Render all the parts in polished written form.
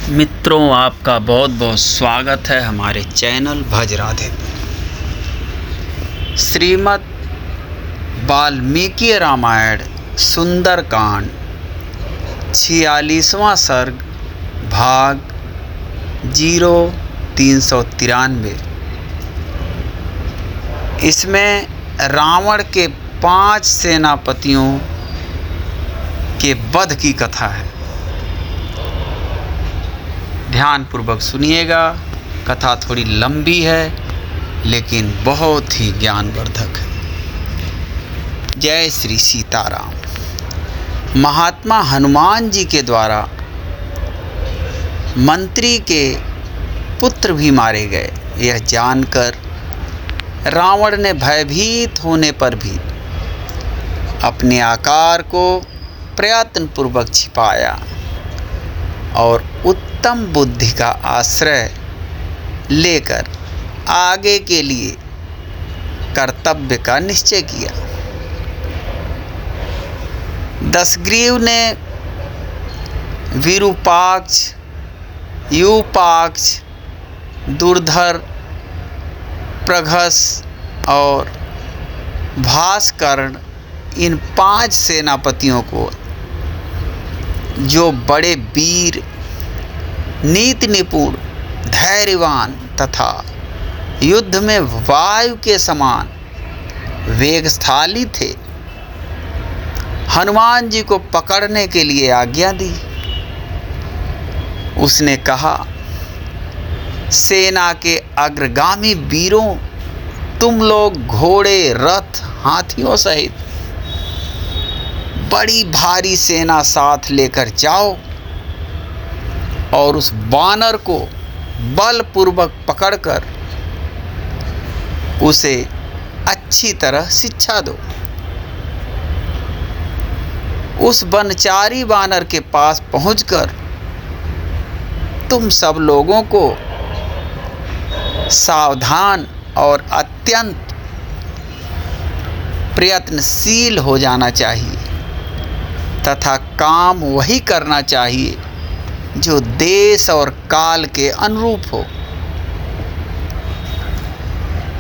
मित्रों, आपका बहुत बहुत स्वागत है हमारे चैनल भज राधे। श्रीमद् वाल्मीकि रामायण सुंदरकांड 46वां सर्ग भाग 0393। इसमें रावण के 5 सेनापतियों के वध की कथा है। ध्यानपूर्वक सुनिएगा। कथा थोड़ी लंबी है लेकिन बहुत ही ज्ञानवर्धक है। जय श्री सीताराम। महात्मा हनुमान जी के द्वारा मंत्री के पुत्र भी मारे गए। यह जानकर रावण ने भयभीत होने पर भी अपने आकार को प्रयत्नपूर्वक छिपाया और उत्तम बुद्धि का आश्रय लेकर आगे के लिए कर्तव्य का निश्चय किया। दशग्रीव ने विरूपाक्ष, यूपाक्ष, दुर्धर, प्रघस और भास्कर्ण इन 5 सेनापतियों को, जो बड़े वीर, नीति निपुण, धैर्यवान तथा युद्ध में वायु के समान वेगशाली थे, हनुमान जी को पकड़ने के लिए आज्ञा दी। उसने कहा, सेना के अग्रगामी वीरों, तुम लोग घोड़े, रथ, हाथियों सहित बड़ी भारी सेना साथ लेकर जाओ और उस वानर को बलपूर्वक पकड़कर उसे अच्छी तरह शिक्षा दो। उस वनचारी वानर के पास पहुंचकर तुम सब लोगों को सावधान और अत्यंत प्रयत्नशील हो जाना चाहिए तथा काम वही करना चाहिए जो देश और काल के अनुरूप हो।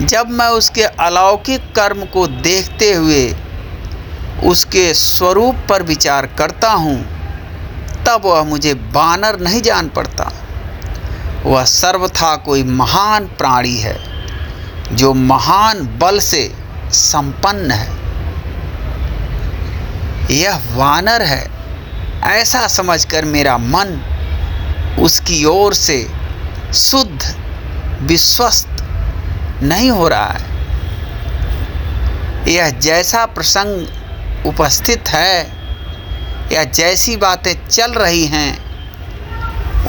जब मैं उसके अलौकिक कर्म को देखते हुए उसके स्वरूप पर विचार करता हूँ, तब वह मुझे वानर नहीं जान पड़ता। वह सर्वथा कोई महान प्राणी है जो महान बल से संपन्न है। यह वानर है ऐसा समझकर मेरा मन उसकी ओर से शुद्ध विश्वस्त नहीं हो रहा है। यह जैसा प्रसंग उपस्थित है या जैसी बातें चल रही हैं,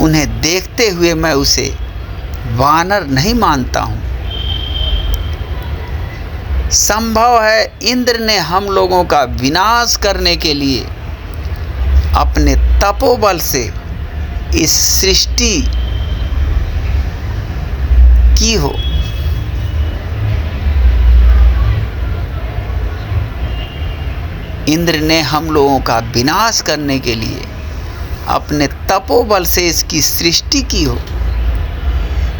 उन्हें देखते हुए मैं उसे वानर नहीं मानता हूँ। संभव है इंद्र ने हम लोगों का विनाश करने के लिए अपने तपोबल से इस सृष्टि की हो। इंद्र ने हम लोगों का विनाश करने के लिए अपने तपोबल से इसकी सृष्टि की हो।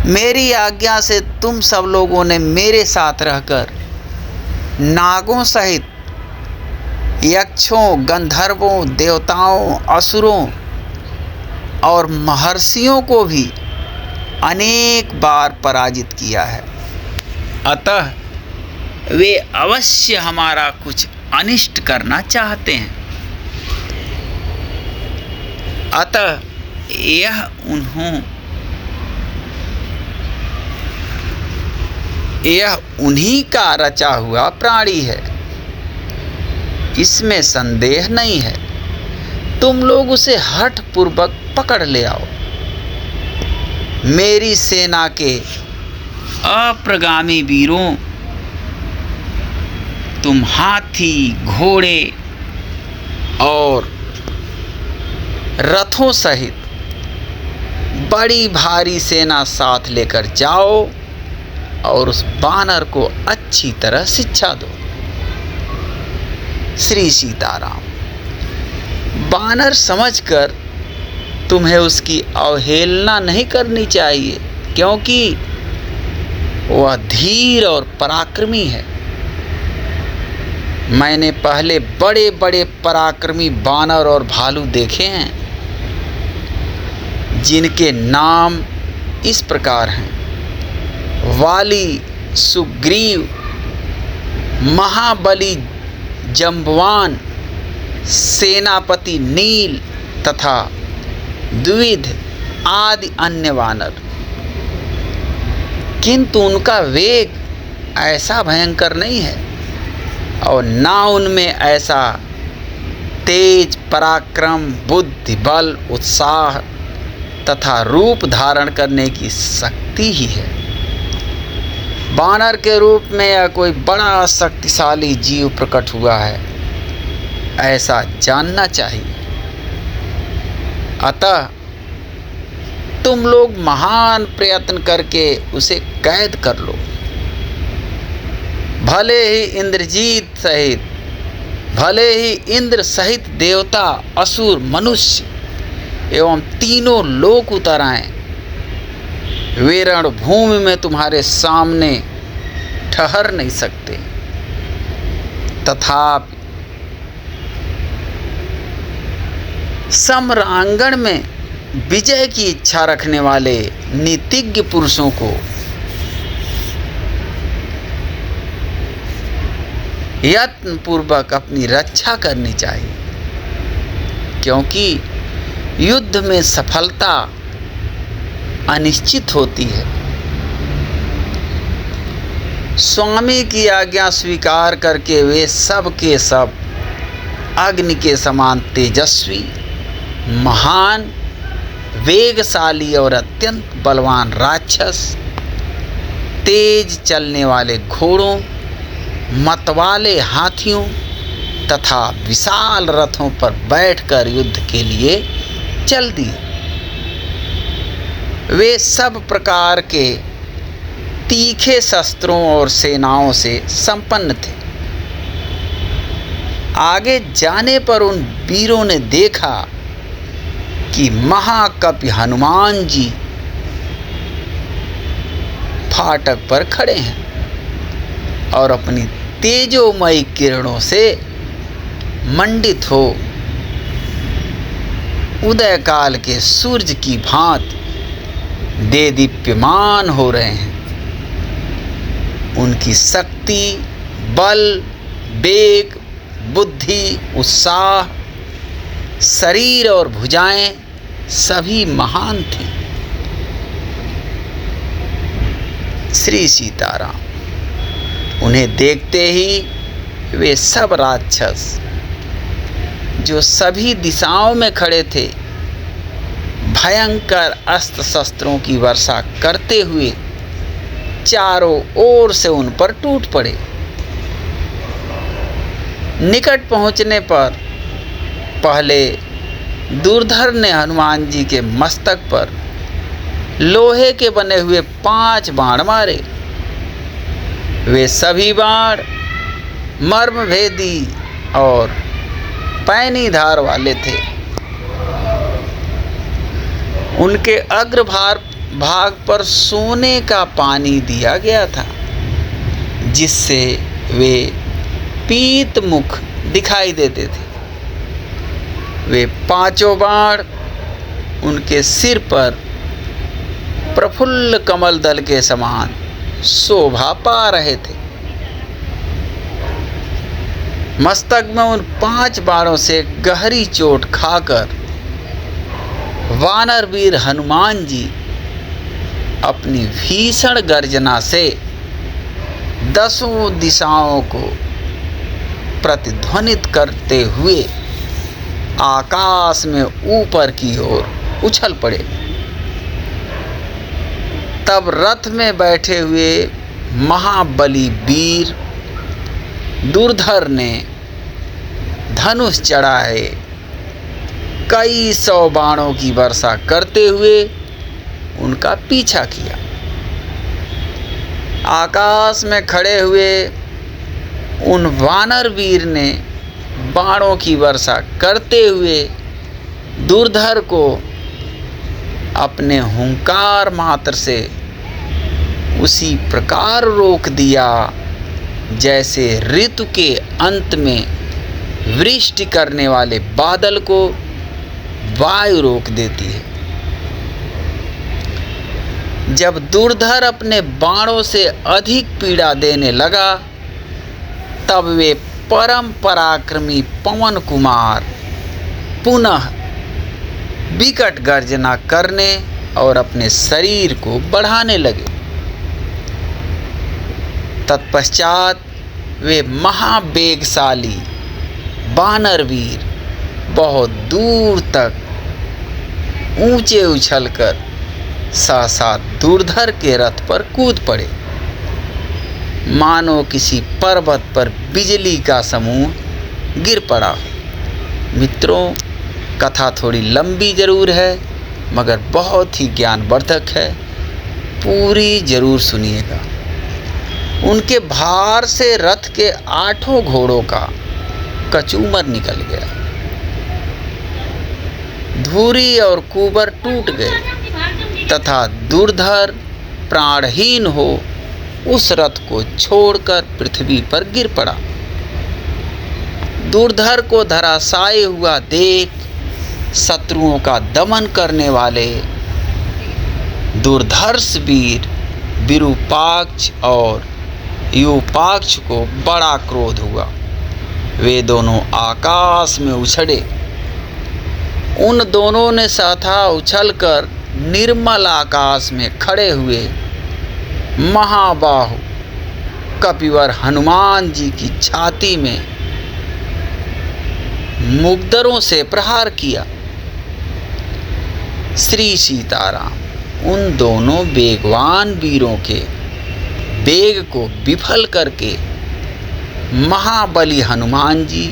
मेरी आज्ञा से तुम सब लोगों ने मेरे साथ रहकर नागों सहित यक्षों, गंधर्वों, देवताओं, असुरों और महर्षियों को भी अनेक बार पराजित किया है। अतः वे अवश्य हमारा कुछ अनिष्ट करना चाहते हैं। अतः यह उन्हीं का रचा हुआ प्राणी है, इसमें संदेह नहीं है। तुम लोग उसे हठपूर्वक पकड़ ले आओ। मेरी सेना के अप्रगामी वीरों, तुम हाथी, घोड़े और रथों सहित बड़ी भारी सेना साथ लेकर जाओ और उस वानर को अच्छी तरह शिक्षा दो। श्री सीताराम। वानर समझकर तुम्हें उसकी अवहेलना नहीं करनी चाहिए, क्योंकि वह धीर और पराक्रमी है। मैंने पहले बड़े बड़े पराक्रमी बानर और भालू देखे हैं, जिनके नाम इस प्रकार हैं: वाली, सुग्रीव, महाबली जम्बवान, सेनापति नील तथा द्विविध आदि अन्य वानर। किंतु उनका वेग ऐसा भयंकर नहीं है और ना उनमें ऐसा तेज, पराक्रम, बुद्धि, बल, उत्साह तथा रूप धारण करने की शक्ति ही है। बानर के रूप में यह कोई बड़ा शक्तिशाली जीव प्रकट हुआ है, ऐसा जानना चाहिए। अतः तुम लोग महान प्रयत्न करके उसे कैद कर लो। भले ही इंद्र सहित देवता, असुर, मनुष्य एवं तीनों लोक उतर आए, वे रणभूमि में तुम्हारे सामने ठहर नहीं सकते। तथापि सम्रांगण में विजय की इच्छा रखने वाले नीतिज्ञ पुरुषों को यत्नपूर्वक अपनी रक्षा करनी चाहिए, क्योंकि युद्ध में सफलता अनिश्चित होती है। स्वामी की आज्ञा स्वीकार करके वे सब के सब अग्नि के समान तेजस्वी, महान, वेगशाली और अत्यंत बलवान राक्षस, तेज चलने वाले घोड़ों, मतवाले हाथियों तथा विशाल रथों पर बैठकर युद्ध के लिए चल दिए। वे सब प्रकार के तीखे शस्त्रों और सेनाओं से संपन्न थे। आगे जाने पर उन वीरों ने देखा कि महाकपि हनुमान जी फाटक पर खड़े हैं और अपनी तेजोमयी किरणों से मंडित हो उदय काल के सूर्य की भांति देदीप्यमान हो रहे हैं। उनकी शक्ति, बल, वेग, बुद्धि, उत्साह, शरीर और भुजाएं सभी महान थी। श्री सीताराम। उन्हें देखते ही वे सब राक्षस जो सभी दिशाओं में खड़े थे, भयंकर अस्त्र शस्त्रों की वर्षा करते हुए चारों ओर से उन पर टूट पड़े। निकट पहुंचने पर पहले दुर्धर ने हनुमान जी के मस्तक पर लोहे के बने हुए 5 बाण मारे। वे सभी बाण मर्मभेदी और पैनी धार वाले थे। उनके भाग पर सोने का पानी दिया गया था, जिससे वे पीत मुख दिखाई देते थे। वे 5 बाण उनके सिर पर प्रफुल्ल कमल दल के समान शोभा पा रहे थे। मस्तक में उन 5 बाणों से गहरी चोट खाकर वानर वीर हनुमान जी अपनी भीषण गर्जना से 10 दिशाओं को प्रतिध्वनित करते हुए आकाश में ऊपर की ओर उछल पड़े। तब रथ में बैठे हुए महाबली वीर दुर्धर ने धनुष चढ़ाए कई 100 बाणों की वर्षा करते हुए उनका पीछा किया। आकाश में खड़े हुए उन वानर वीर ने बाणों की वर्षा करते हुए दुर्धर को अपने हुंकार मात्र से उसी प्रकार रोक दिया जैसे ऋतु के अंत में वृष्टि करने वाले बादल को वायु रोक देती है। जब दुर्धर अपने बाणों से अधिक पीड़ा देने लगा, तब वे परम पराक्रमी पवन कुमार पुनः विकट गर्जना करने और अपने शरीर को बढ़ाने लगे। तत्पश्चात वे महावेगशाली वानरवीर बहुत दूर तक ऊंचे उछलकर सहसा दुर्धर के रथ पर कूद पड़े, मानो किसी पर्वत पर बिजली का समूह गिर पड़ा। मित्रों, कथा थोड़ी लंबी जरूर है मगर बहुत ही ज्ञानवर्धक है, पूरी जरूर सुनिएगा। उनके भार से रथ के 8 घोड़ों का कचूमर निकल गया, धुरी और कुबर टूट गए तथा दुर्धर प्राणहीन हो उस रथ को छोड़कर पृथ्वी पर गिर पड़ा। दुर्धर को धराशायी हुआ देख शत्रुओं का दमन करने वाले दुर्धर्ष वीर विरूपाक्ष और युपाक्ष को बड़ा क्रोध हुआ। वे दोनों आकाश में उछले। उन दोनों ने साथा उछलकर निर्मल आकाश में खड़े हुए महाबाहु कपिवर हनुमान जी की छाती में मुग्दरों से प्रहार किया। श्री सीताराम। उन दोनों वेगवान वीरों के वेग को विफल करके महाबली हनुमान जी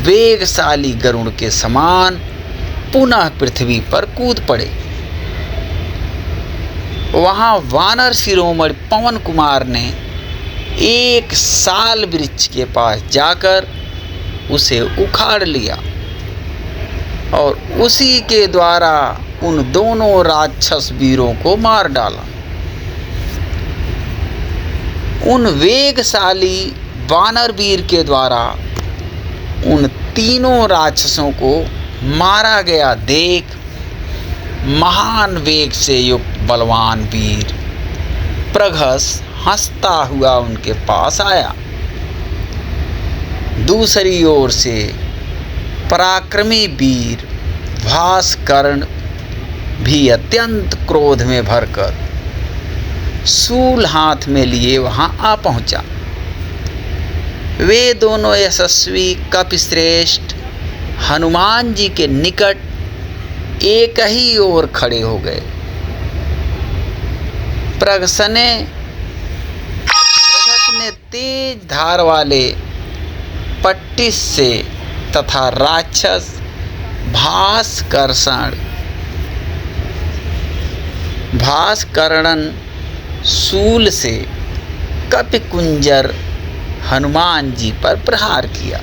वेगशाली गरुड़ के समान पुनः पृथ्वी पर कूद पड़े। वहां वानर शिरोमणि पवन कुमार ने एक साल वृक्ष के पास जाकर उसे उखाड़ लिया और उसी के द्वारा उन दोनों राक्षस वीरों को मार डाला। उन वेगशाली वानर वीर के द्वारा उन तीनों राक्षसों को मारा गया देख महान वेग से युक्त बलवान वीर प्रघस हंसता हुआ उनके पास आया। दूसरी ओर से पराक्रमी वीर भास्कर्ण भी अत्यंत क्रोध में भरकर शूल हाथ में लिए वहां आ पहुंचा। वे दोनों यशस्वी कपिश्रेष्ठ हनुमान जी के निकट एक ही ओर खड़े हो गए। प्रघस ने तेज धार वाले पट्टिस से तथा राक्षस भास्करणन शूल से कपिकुंजर हनुमान जी पर प्रहार किया।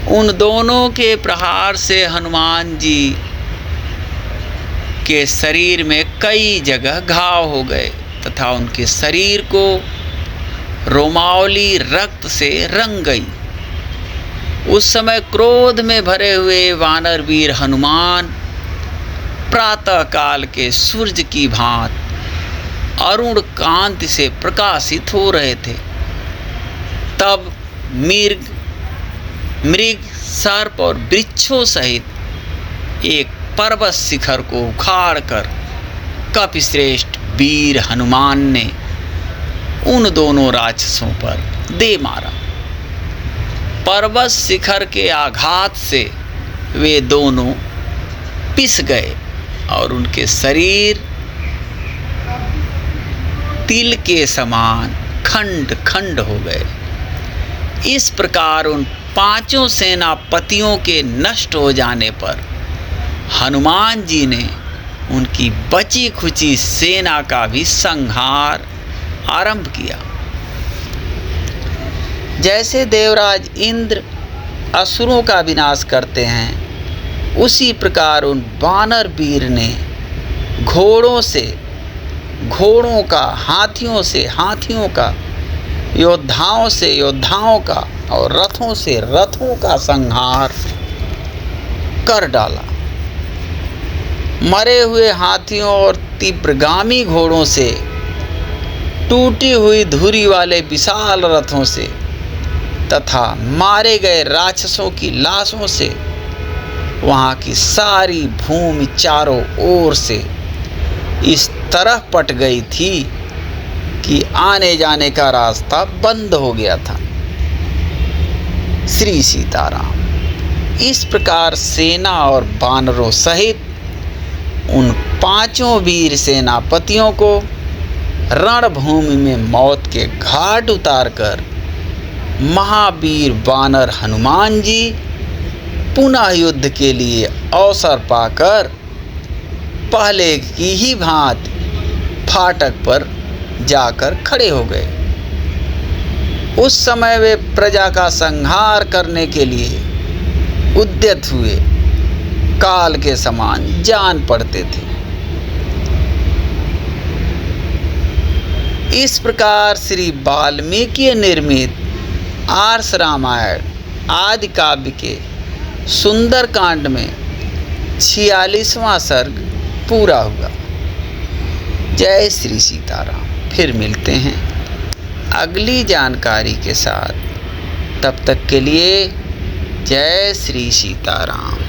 उन दोनों के प्रहार से हनुमान जी के शरीर में कई जगह घाव हो गए तथा उनके शरीर को रोमावली रक्त से रंग गई। उस समय क्रोध में भरे हुए वानर वीर हनुमान प्रातः काल के सूरज की भांति अरुण कांति से प्रकाशित हो रहे थे। तब मृग सर्प और वृक्षों सहित एक पर्वत शिखर को उखाड़कर कपिश्रेष्ठ वीर हनुमान ने उन दोनों राक्षसों पर दे मारा। पर्वत शिखर के आघात से वे दोनों पिस गए और उनके शरीर तिल के समान खंड खंड हो गए। इस प्रकार उन पांचों सेनापतियों के नष्ट हो जाने पर हनुमान जी ने उनकी बची खुची सेना का भी संहार आरंभ किया। जैसे देवराज इंद्र असुरों का विनाश करते हैं, उसी प्रकार उन वानर वीर ने घोड़ों का, हाथियों से हाथियों का, योद्धाओं से योद्धाओं का और रथों से रथों का संहार कर डाला। मरे हुए हाथियों और तीव्रगामी घोड़ों से, टूटी हुई धुरी वाले विशाल रथों से तथा मारे गए राक्षसों की लाशों से वहाँ की सारी भूमि चारों ओर से इस तरह पट गई थी कि आने जाने का रास्ता बंद हो गया था। श्री सीताराम। इस प्रकार सेना और बानरों सहित उन 5 वीर सेनापतियों को रणभूमि में मौत के घाट उतारकर महावीर वानर हनुमान जी पुनः युद्ध के लिए अवसर पाकर पहले की ही भांति फाटक पर जाकर खड़े हो गए। उस समय वे प्रजा का संहार करने के लिए उद्यत हुए काल के समान जान पड़ते थे। इस प्रकार श्री वाल्मीकि निर्मित आर्ष रामायण आदि काव्य के सुंदरकांड में 46वां सर्ग पूरा हुआ। जय श्री सीताराम। फिर मिलते हैं अगली जानकारी के साथ। तब तक के लिए जय श्री सीताराम।